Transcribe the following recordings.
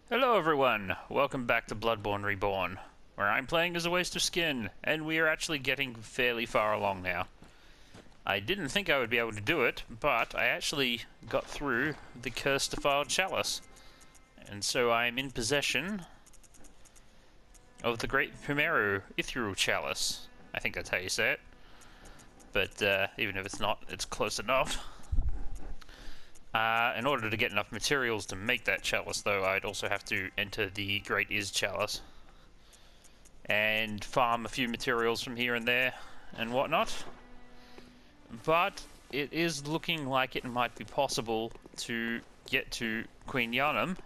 Hello everyone, welcome back to Bloodbourne Reborn, where I'm playing as a waste of skin, and we are actually getting fairly far along now. I didn't think I would be able to do it, but I actually got through the Cursed Defiled Chalice, and so I'm in possession of the Great Primeiro Ethereal Chalice. I think that's how you say it, but even if it's not, it's close enough. In order to get enough materials to make that chalice, though, I'd also have to enter the Great Is Chalice and farm a few materials from here and there and whatnot. But it is looking like it might be possible to get to Queen Yharnam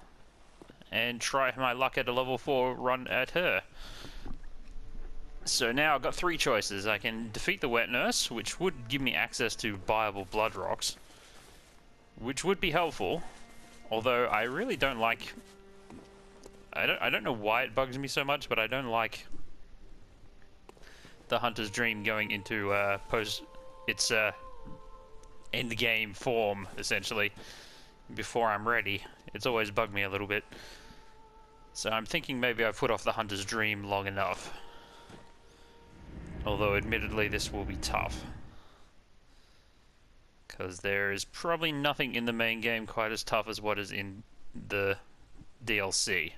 and try my luck at a level 4 run at her. So now I've got three choices. I can defeat the Wet Nurse, which would give me access to viable blood rocks, which would be helpful, although I really don't like... I don't know why it bugs me so much, but I don't like the Hunter's Dream going into its end game form, essentially, before I'm ready. It's always bugged me a little bit. So I'm thinking maybe I've put off the Hunter's Dream long enough. Although admittedly this will be tough, because there is probably nothing in the main game quite as tough as what is in the DLC.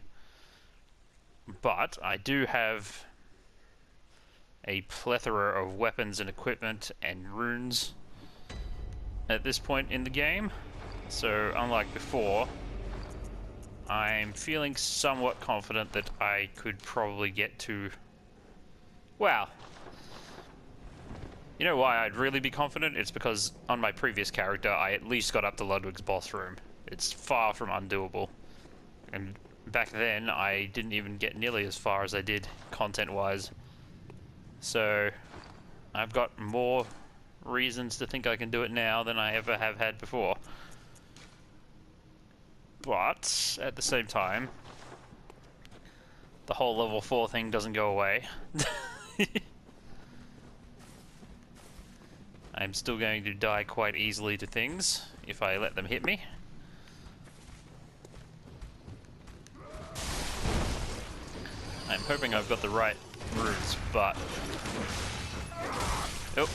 But I do have a plethora of weapons and equipment and runes at this point in the game. So unlike before, I'm feeling somewhat confident that I could probably get to... Wow. You know why I'd really be confident? It's because on my previous character, I at least got up to Ludwig's boss room. It's far from undoable. And back then, I didn't even get nearly as far as I did content-wise. So, I've got more reasons to think I can do it now than I ever have had before. But, at the same time, the whole level 4 thing doesn't go away. I'm still going to die quite easily to things if I let them hit me. I'm hoping I've got the right runes, but... Oh.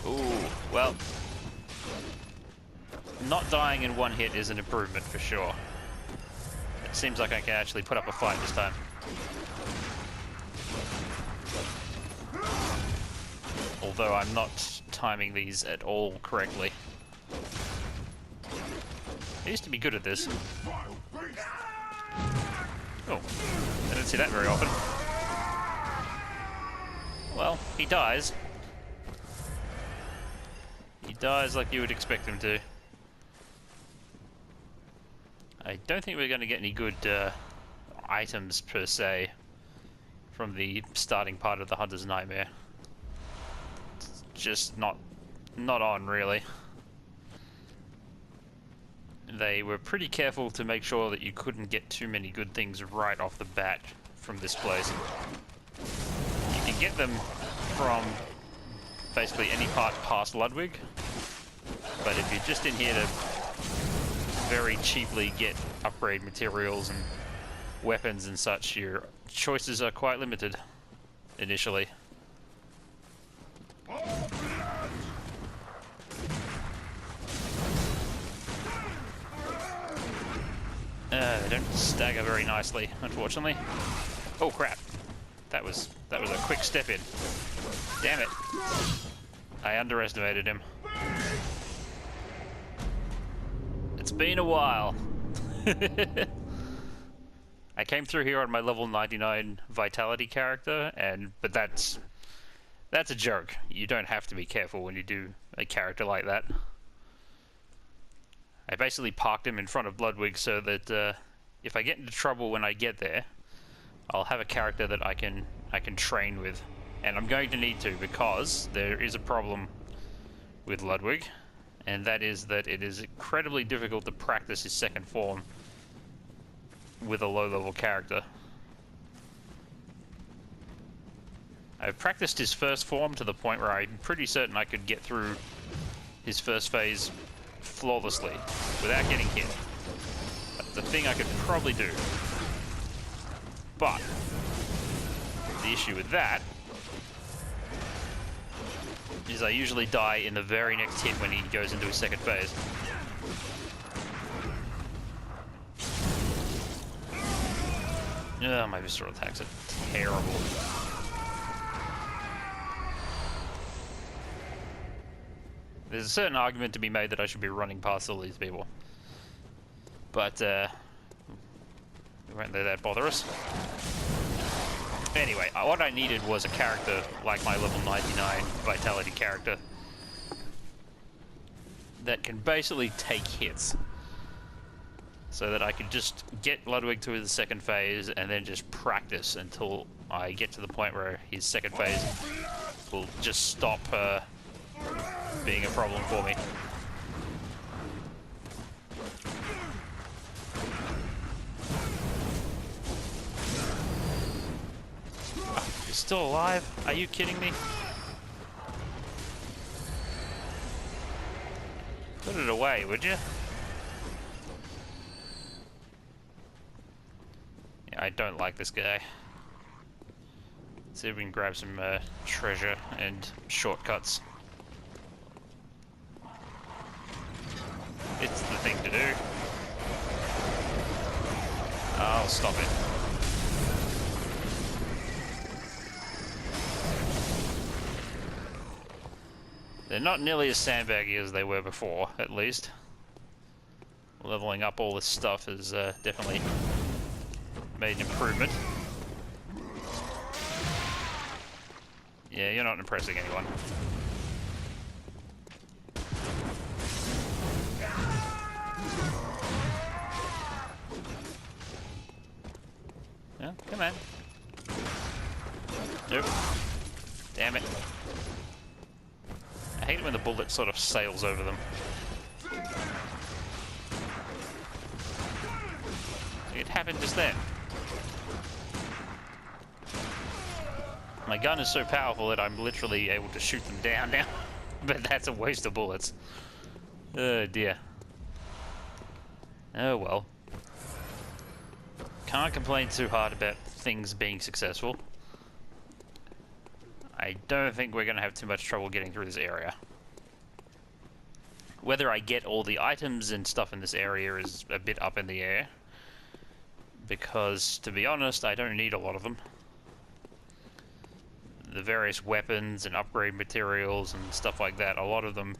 Ooh, well... Not dying in one hit is an improvement for sure. It seems like I can actually put up a fight this time. Although I'm not timing these at all correctly. I used to be good at this. Oh, I don't see that very often. Well, he dies. He dies like you would expect him to. I don't think we're going to get any good items per se from the starting part of the Hunter's Nightmare. Just not on, really. They were pretty careful to make sure that you couldn't get too many good things right off the bat from this place. You can get them from basically any part past Ludwig, but if you're just in here to very cheaply get upgrade materials and weapons and such, your choices are quite limited initially. They don't stagger very nicely, unfortunately. Oh crap! That was a quick step in. Damn it! I underestimated him. It's been a while. I came through here on my level 99 vitality character, but that's a joke. You don't have to be careful when you do a character like that. I basically parked him in front of Ludwig so that if I get into trouble when I get there, I'll have a character that I can train with. And I'm going to need to, because there is a problem with Ludwig, and that is that it is incredibly difficult to practice his second form with a low-level character. I've practiced his first form to the point where I'm pretty certain I could get through his first phase flawlessly without getting hit. That's the thing I could probably do. But the issue with that is I usually die in the very next hit when he goes into his second phase. Oh, my visceral attacks are terrible. There's a certain argument to be made that I should be running past all these people. But, we won't let that bother us. Anyway, what I needed was a character like my level 99 Vitality character that can basically take hits. So that I could just get Ludwig to his second phase and then just practice until I get to the point where his second phase will just stop being a problem for me. You're still alive? Are you kidding me? Put it away, would you? Yeah, I don't like this guy. Let's see if we can grab some treasure and shortcuts. It's the thing to do. Oh, stop it. They're not nearly as sandbaggy as they were before, at least. Leveling up all this stuff has definitely made an improvement. Yeah, you're not impressing anyone. Yeah, come on. Nope. Damn it. I hate it when the bullet sort of sails over them. It happened just then. My gun is so powerful that I'm literally able to shoot them down now. But that's a waste of bullets. Oh dear. Oh well. Can't complain too hard about things being successful. I don't think we're going to have too much trouble getting through this area. Whether I get all the items and stuff in this area is a bit up in the air. Because, to be honest, I don't need a lot of them. The various weapons and upgrade materials and stuff like that, a lot of them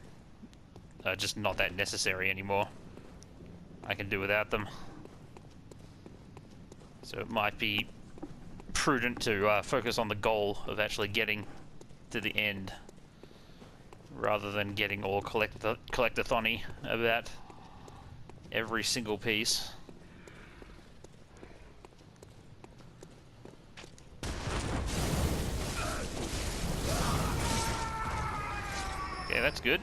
are just not that necessary anymore. I can do without them. So it might be prudent to focus on the goal of actually getting to the end, rather than getting all collectathon-y about every single piece. Okay, that's good.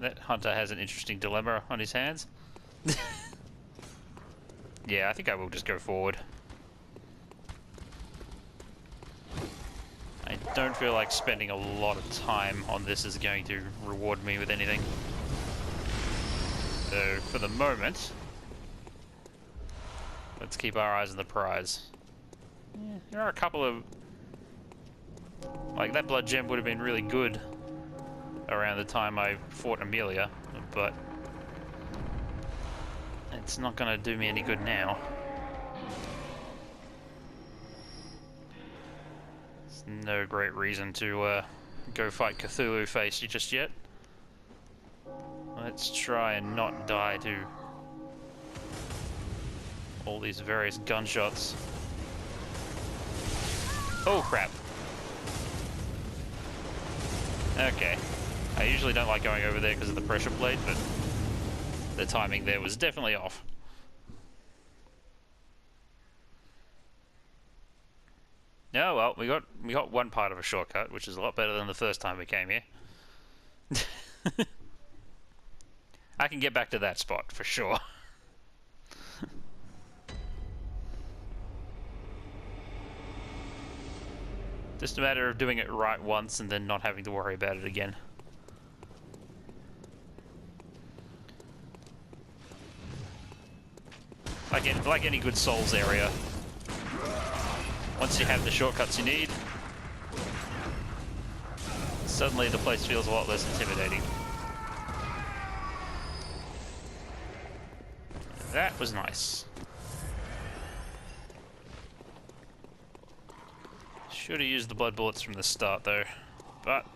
That hunter has an interesting dilemma on his hands. Yeah, I think I will just go forward. I don't feel like spending a lot of time on this is going to reward me with anything. So, for the moment, let's keep our eyes on the prize. Yeah, there are a couple of... Like, that blood gem would have been really good around the time I fought Amelia, but it's not going to do me any good now. There's no great reason to go fight Cthulhu Face just yet. Let's try and not die to all these various gunshots. Oh crap. Okay. I usually don't like going over there because of the pressure plate, but the timing there was definitely off. Oh well, we got one part of a shortcut, which is a lot better than the first time we came here. I can get back to that spot for sure. Just a matter of doing it right once and then not having to worry about it again. Like any good Souls area, once you have the shortcuts you need, suddenly the place feels a lot less intimidating. That was nice. Should have used the blood bullets from the start though, but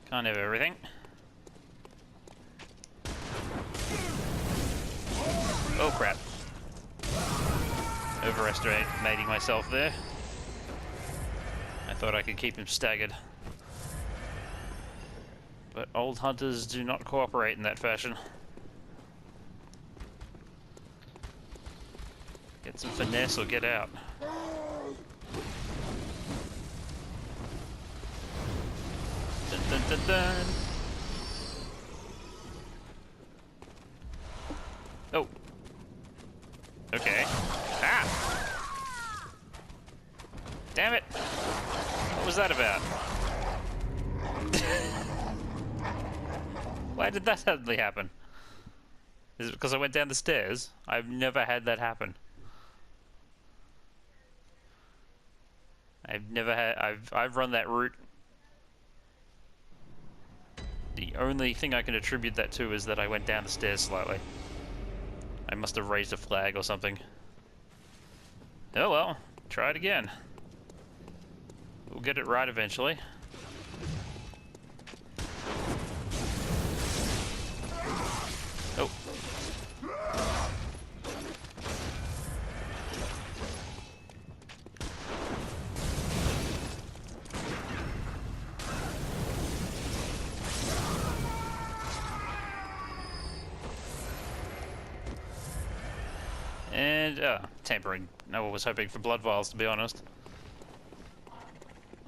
can't have everything. Oh crap. Overestimating myself there. I thought I could keep him staggered. But old hunters do not cooperate in that fashion. Get some finesse or get out. Dun dun dun dun. Oh. Okay. Ah! Damn it! What was that about? Why did that suddenly happen? Is it because I went down the stairs? I've never had that happen. I've run that route. The only thing I can attribute that to is that I went down the stairs slightly. I must have raised a flag or something. Oh well, try it again. We'll get it right eventually. Oh. And, tempering. No one was hoping for blood vials, to be honest.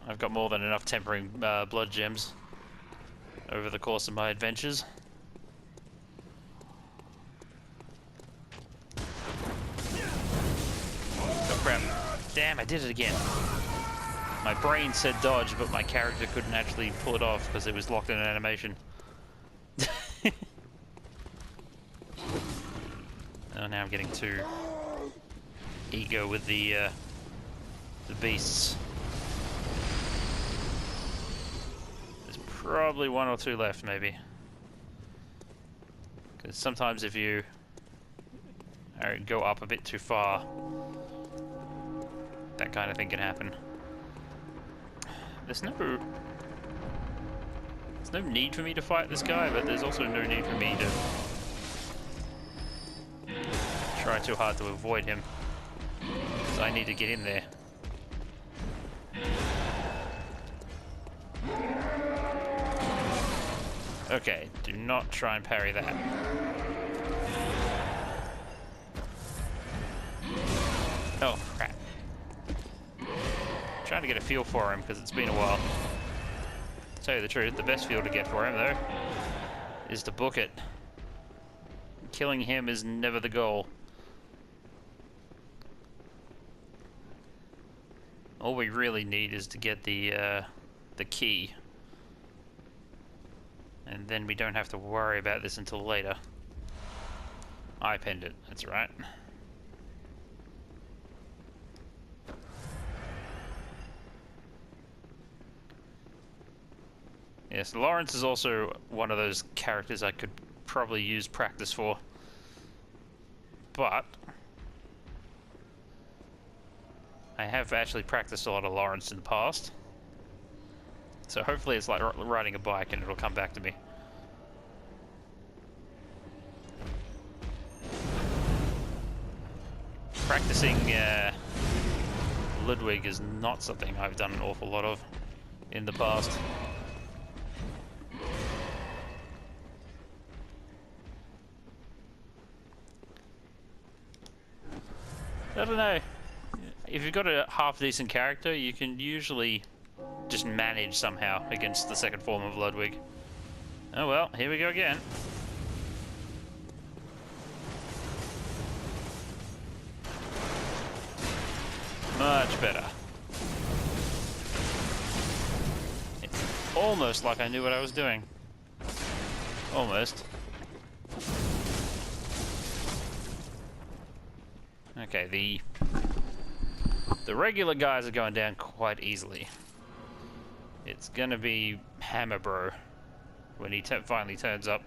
I've got more than enough tempering blood gems over the course of my adventures. Oh crap. Damn, I did it again. My brain said dodge, but my character couldn't actually pull it off because it was locked in an animation. Oh, now I'm getting too eager with the beasts. There's probably one or two left, maybe. Because sometimes if you go up a bit too far, that kind of thing can happen. There's no need for me to fight this guy, but there's also no need for me to try too hard to avoid him, because I need to get in there. Okay, do not try and parry that. Oh crap. I'm trying to get a feel for him because it's been a while. To tell you the truth, the best feel to get for him though is to book it. Killing him is never the goal. All we really need is to get the key, and then we don't have to worry about this until later. Eye pendant, that's right. Yes, Lawrence is also one of those characters I could probably use practice for, but I have actually practiced a lot of Lawrence in the past, so hopefully it's like riding a bike and it'll come back to me. Practicing Ludwig is not something I've done an awful lot of in the past. I don't know. If you've got a half-decent character, you can usually just manage somehow against the second form of Ludwig. Oh well, here we go again. Much better. almost like I knew what I was doing. Almost. Okay, the regular guys are going down quite easily. It's gonna be Hammer Bro when he finally turns up.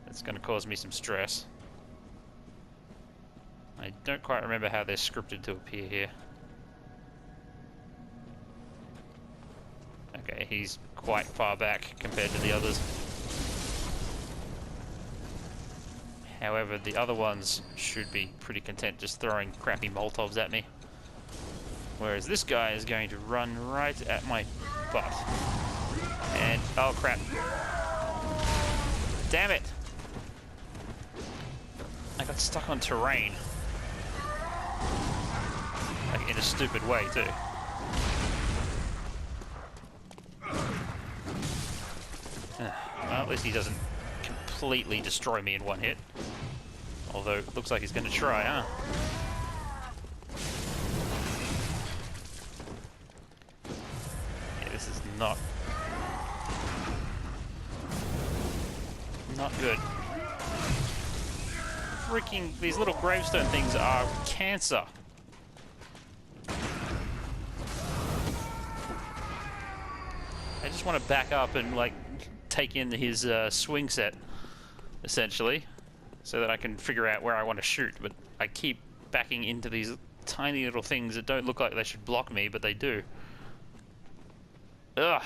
It's gonna cause me some stress. I don't quite remember how they're scripted to appear here. Okay, he's quite far back compared to the others. However, the other ones should be pretty content just throwing crappy Molotovs at me. Whereas this guy is going to run right at my butt. And, oh crap. Damn it! I got stuck on terrain. Like, in a stupid way, too. Well, at least he doesn't completely destroy me in one hit. Although, it looks like he's going to try, huh? Yeah, this is not good. Freaking, these little gravestone things are cancer. I just want to back up and, like, take in his swing set, essentially, so that I can figure out where I want to shoot, but I keep backing into these tiny little things that don't look like they should block me, but they do. Ugh.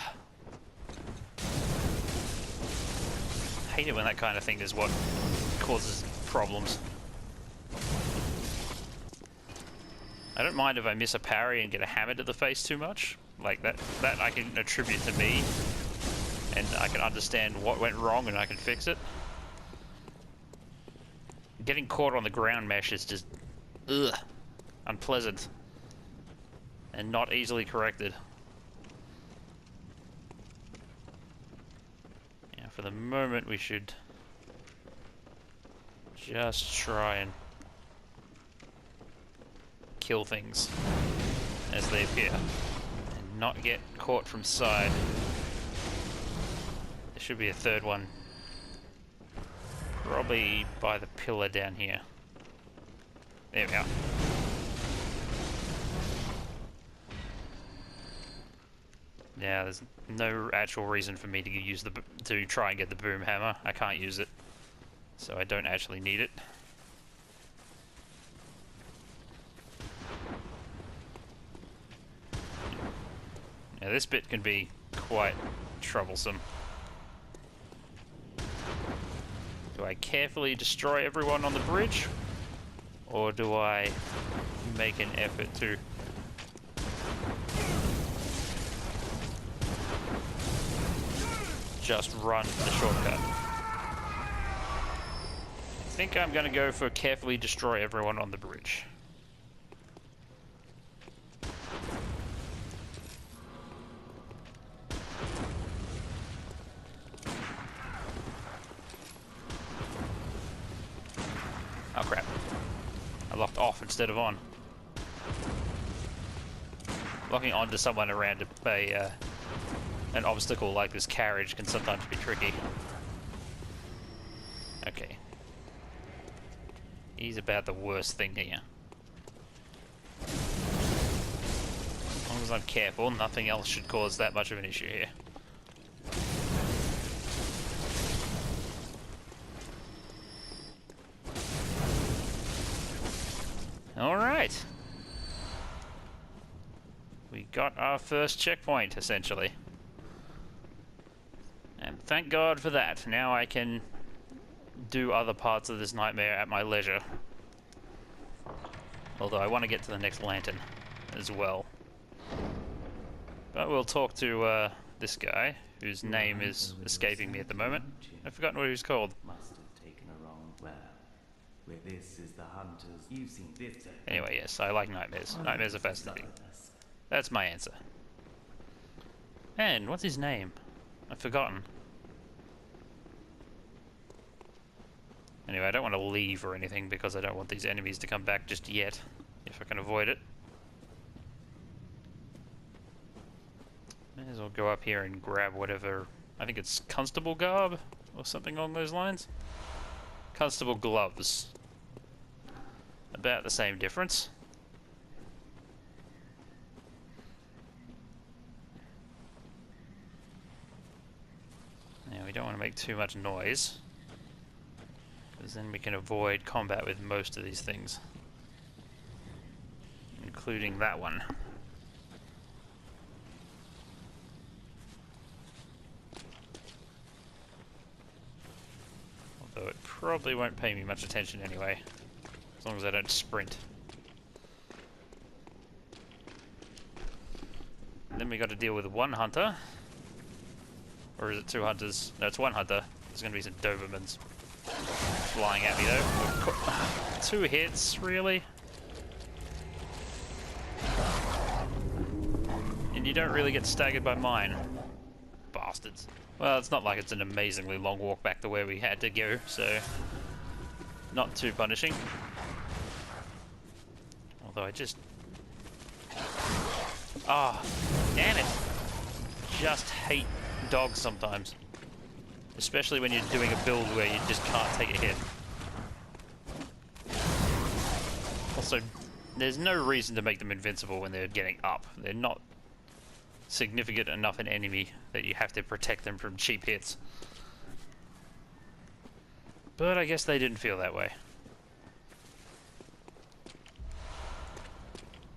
I hate it when that kind of thing is what causes problems. I don't mind if I miss a parry and get a hammer to the face too much. Like, that I can attribute to me, and I can understand what went wrong and I can fix it. Getting caught on the ground mesh is just, ugh, unpleasant, and not easily corrected. Yeah, for the moment we should just try and kill things as they appear, and not get caught from side. There should be a third one, probably by the pillar down here. There we are. Yeah, there's no actual reason for me to use to try and get the boom hammer. I can't use it, so I don't actually need it. Now this bit can be quite troublesome. Do I carefully destroy everyone on the bridge, or do I make an effort to just run the shortcut? I think I'm gonna go for carefully destroy everyone on the bridge. Oh crap. I locked off instead of on. Locking onto someone around an obstacle like this carriage can sometimes be tricky. Okay. He's about the worst thing here. As long as I'm careful, nothing else should cause that much of an issue here. Alright. We got our first checkpoint, essentially. And thank God for that. Now I can do other parts of this nightmare at my leisure. Although I want to get to the next lantern as well. But we'll talk to this guy, whose name is escaping me at the moment. I've forgotten what he was called. Anyway, yes, I like nightmares. Nightmares are fascinating. That's my answer. And what's his name? I've forgotten. Anyway, I don't want to leave or anything because I don't want these enemies to come back just yet, if I can avoid it. May as well go up here and grab whatever... I think it's constable garb or something along those lines. Constable gloves. About the same difference. Now we don't want to make too much noise, because then we can avoid combat with most of these things, including that one. Although it probably won't pay me much attention anyway, as long as I don't sprint. Then we got to deal with one hunter. Or is it two hunters? No, it's one hunter. There's going to be some Dobermans flying at me though. 2 hits, really? And you don't really get staggered by mine. Bastards. Well, it's not like it's an amazingly long walk back to where we had to go, so... not too punishing. Although I just... ah, damn it! Just hate dogs sometimes. Especially when you're doing a build where you just can't take a hit. Also, there's no reason to make them invincible when they're getting up. They're not significant enough an enemy that you have to protect them from cheap hits. But I guess they didn't feel that way.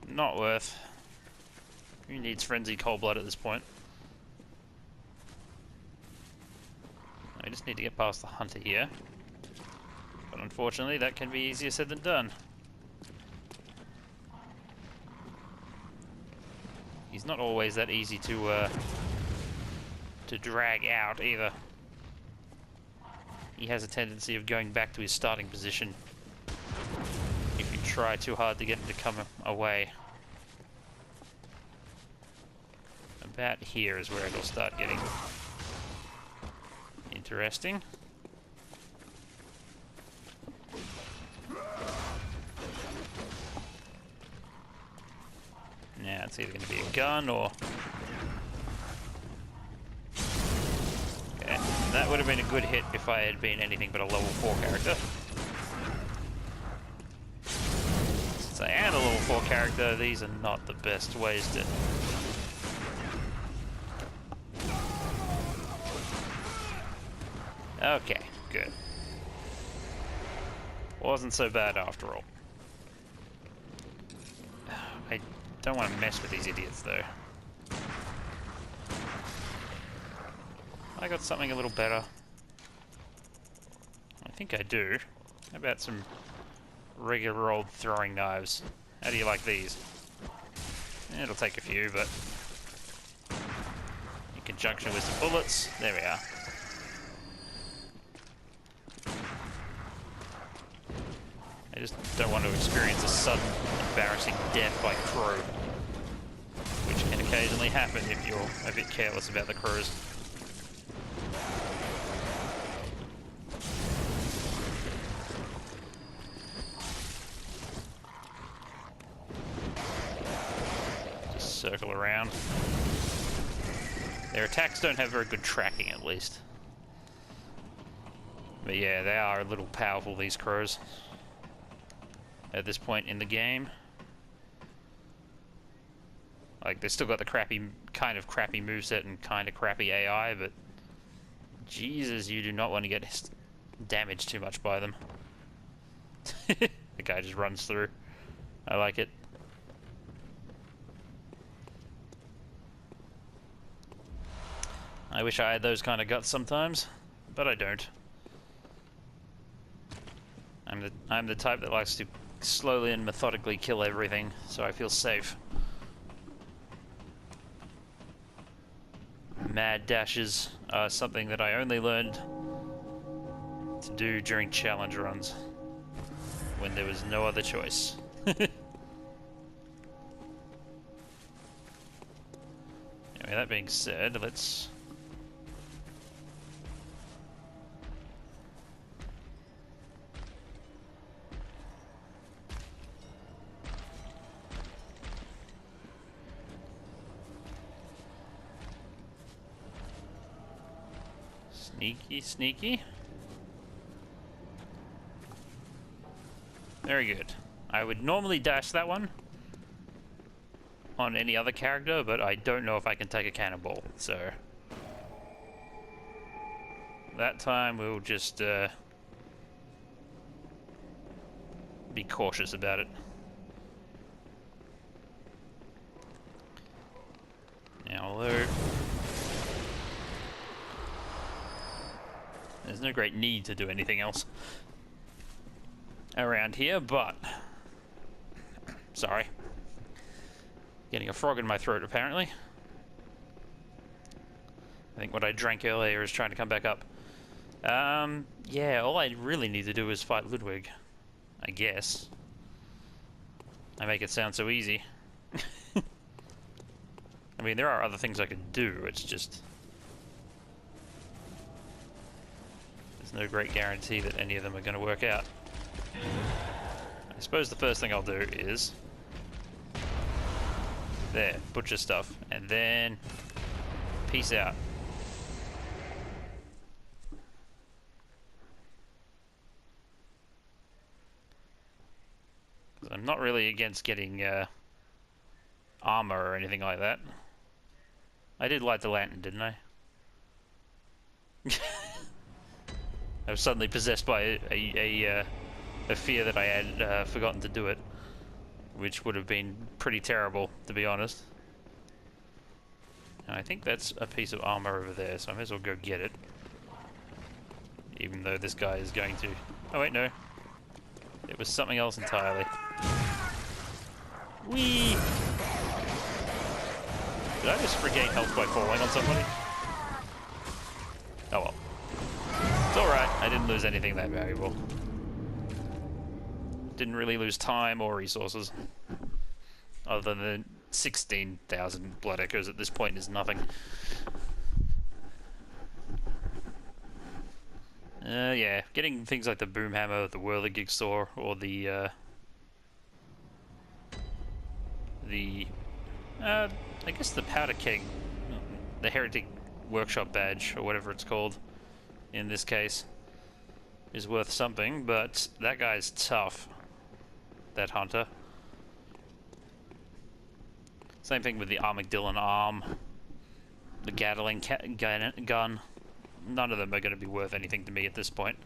Not worth. Who needs frenzied cold blood at this point? I just need to get past the hunter here. But unfortunately, that can be easier said than done. He's not always that easy to drag out either. He has a tendency of going back to his starting position if you try too hard to get him to come away. About here is where it'll start getting interesting. Now it's either going to be a gun or... okay, that would have been a good hit if I had been anything but a level 4 character. Since I am a level 4 character, these are not the best ways to... okay, good. Wasn't so bad after all. I don't want to mess with these idiots though. I got something a little better. I think I do. How about some regular old throwing knives? How do you like these? It'll take a few, but in conjunction with some bullets, there we are. I just don't want to experience a sudden, embarrassing death by crow, which can occasionally happen if you're a bit careless about the crows. Just circle around. Their attacks don't have very good tracking, at least. But yeah, they are a little powerful, these crows. At this point in the game. Like, they've still got the kind of crappy moveset and kind of crappy AI, but Jesus, you do not want to get damaged too much by them. The guy just runs through. I like it. I wish I had those kind of guts sometimes, but I don't. I'm the type that likes to slowly and methodically kill everything, so I feel safe. Mad dashes are something that I only learned to do during challenge runs, when there was no other choice. Anyway, that being said, let's... Sneaky, sneaky. Very good. I would normally dash that one on any other character, but I don't know if I can take a cannonball, so that time we'll just be cautious about it. Now, although there's no great need to do anything else around here, but sorry. Getting a frog in my throat, apparently. I think what I drank earlier is trying to come back up. Yeah, all I really need to do is fight Ludwig, I guess. I make it sound so easy. I mean, there are other things I could do, it's just there's no great guarantee that any of them are going to work out. I suppose the first thing I'll do is there, butcher stuff, and then peace out. I'm not really against getting armor or anything like that. I did light the lantern, didn't I? I was suddenly possessed by a fear that I had forgotten to do it, which would have been pretty terrible, to be honest. And I think that's a piece of armor over there, so I may as well go get it. Even though this guy is going to... Oh wait, no. It was something else entirely. Whee! Did I just regain health by falling on somebody? Oh well. It's alright, I didn't lose anything that valuable. Didn't really lose time or resources. Other than 16,000 blood echoes at this point is nothing. Yeah, getting things like the boom hammer, the whirligig saw, or the I guess the powder keg, the heretic workshop badge, or whatever it's called in this case, is worth something, but that guy's tough, that hunter. Same thing with the Armadillo arm, the Gatling gun. None of them are going to be worth anything to me at this point.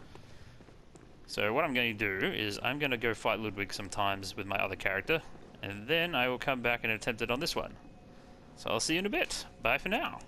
So what I'm going to do is I'm going to go fight Ludwig sometimes with my other character, and then I will come back and attempt it on this one. So I'll see you in a bit. Bye for now.